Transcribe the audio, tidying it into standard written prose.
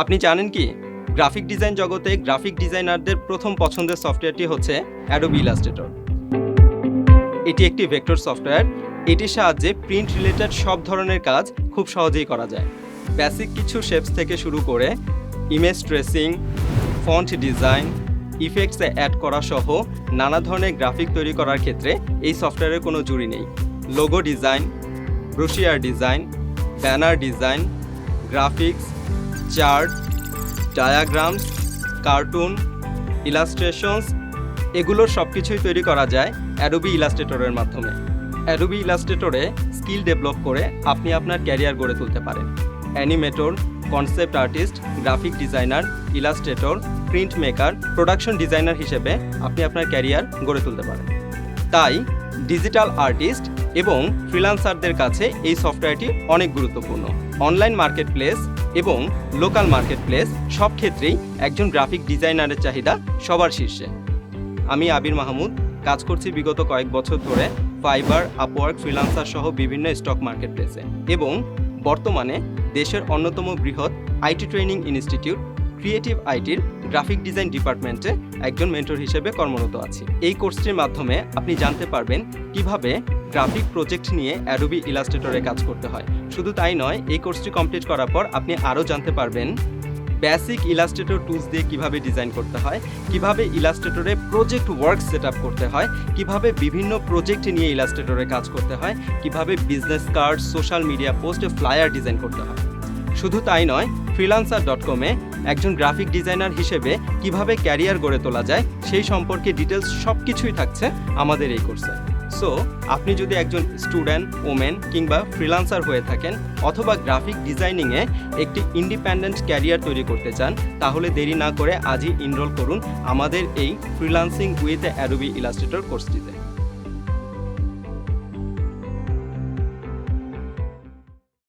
আপনি জানেন কি গ্রাফিক ডিজাইন জগতে গ্রাফিক ডিজাইনারদের প্রথম পছন্দের সফটওয়্যারটি হচ্ছে Adobe Illustrator। এটি একটি ভেক্টর সফটওয়্যার। এটির সাহায্যে প্রিন্ট রিলেটেড সব ধরনের কাজ খুব সহজেই করা যায়। বেসিক কিছু শেপস থেকে শুরু করে ইমেজ ট্রেসিং, ফন্ট ডিজাইন, ইফেক্টসে অ্যাড করা সহ নানা ধরনের গ্রাফিক তৈরি করার ক্ষেত্রে এই সফটওয়্যারের কোনো জুড়ি নেই। Logo design, brochure design, banner design, graphics, chart, diagrams, cartoon, illustrations এগুলোর সব কিছুই তৈরি করা যায় Adobe Illustrator-এর মাধ্যমে। Adobe Illustrator-এ স্কিল ডেভেলপ করে আপনি আপনার ক্যারিয়ার গড়ে তুলতে পারেন। Animator, concept artist, graphic designer, Illustrator, print maker, production designer হিসেবে আপনি আপনার ক্যারিয়ার গড়ে তুলতে পারেন। তাই ডিজিটাল আর্টিস্ট এবং ফ্রিল্যান্সারদের কাছে এই সফটওয়্যারটি অনেক গুরুত্বপূর্ণ। অনলাইন মার্কেটপ্লেস এবং লোকাল মার্কেটপ্লেস সব ক্ষেত্রেই একজন গ্রাফিক ডিজাইনারের চাহিদা সবার শীর্ষে। আমি আবির মাহমুদ, কাজ করছি বিগত কয়েক বছর ধরে ফাইবার, আপওয়ার্ক, ফ্রিল্যান্সার সহ বিভিন্ন স্টক মার্কেটপ্লেসে এবং বর্তমানে দেশের অন্যতম বৃহৎ আইটি ট্রেনিং ইনস্টিটিউট ক্রিয়েটিভ আইটির গ্রাফিক ডিজাইন ডিপার্টমেন্টে একজন মেন্টর হিসেবে কর্মরত আছি। এই কোর্সটির মাধ্যমে আপনি জানতে পারবেন কিভাবে গ্রাফিক প্রজেক্ট নিয়ে Adobe Illustrator-এ কাজ করতে হয়। শুধু তাই নয়, এই কোর্সটি কমপ্লিট করার পর আপনি আরও জানতে পারবেন বেসিক ইলাস্ট্রেটর টুলস দিয়ে কিভাবে ডিজাইন করতে হয়, কিভাবে ইলাস্ট্রেটরে প্রজেক্ট ওয়ার্ক সেট আপ করতে হয়, কিভাবে বিভিন্ন প্রজেক্ট নিয়ে ইলাস্ট্রেটরে কাজ করতে হয়, কিভাবে বিজনেস কার্ড, সোশ্যাল মিডিয়া পোস্টে ফ্লায়ার ডিজাইন করতে হয়। শুধু তাই নয়, freelancer.com-এ একজন গ্রাফিক ডিজাইনার হিসেবে কিভাবে ক্যারিয়ার গড়ে তোলা যায় সেই সম্পর্কে ডিটেলস সব কিছুই থাকছে আমাদের এই কোর্সে। সো আপনি যদি একজন স্টুডেন্ট, ওমেন কিংবা ফ্রিল্যান্সার হয়ে থাকেন অথবা গ্রাফিক ডিজাইনিংয়ে একটি ইন্ডিপেন্ডেন্ট ক্যারিয়ার তৈরি করতে চান, তাহলে দেরি না করে আজই এনরোল করুন আমাদের এই ফ্রিল্যান্সিং উইথ Adobe Illustrator কোর্সটিতে।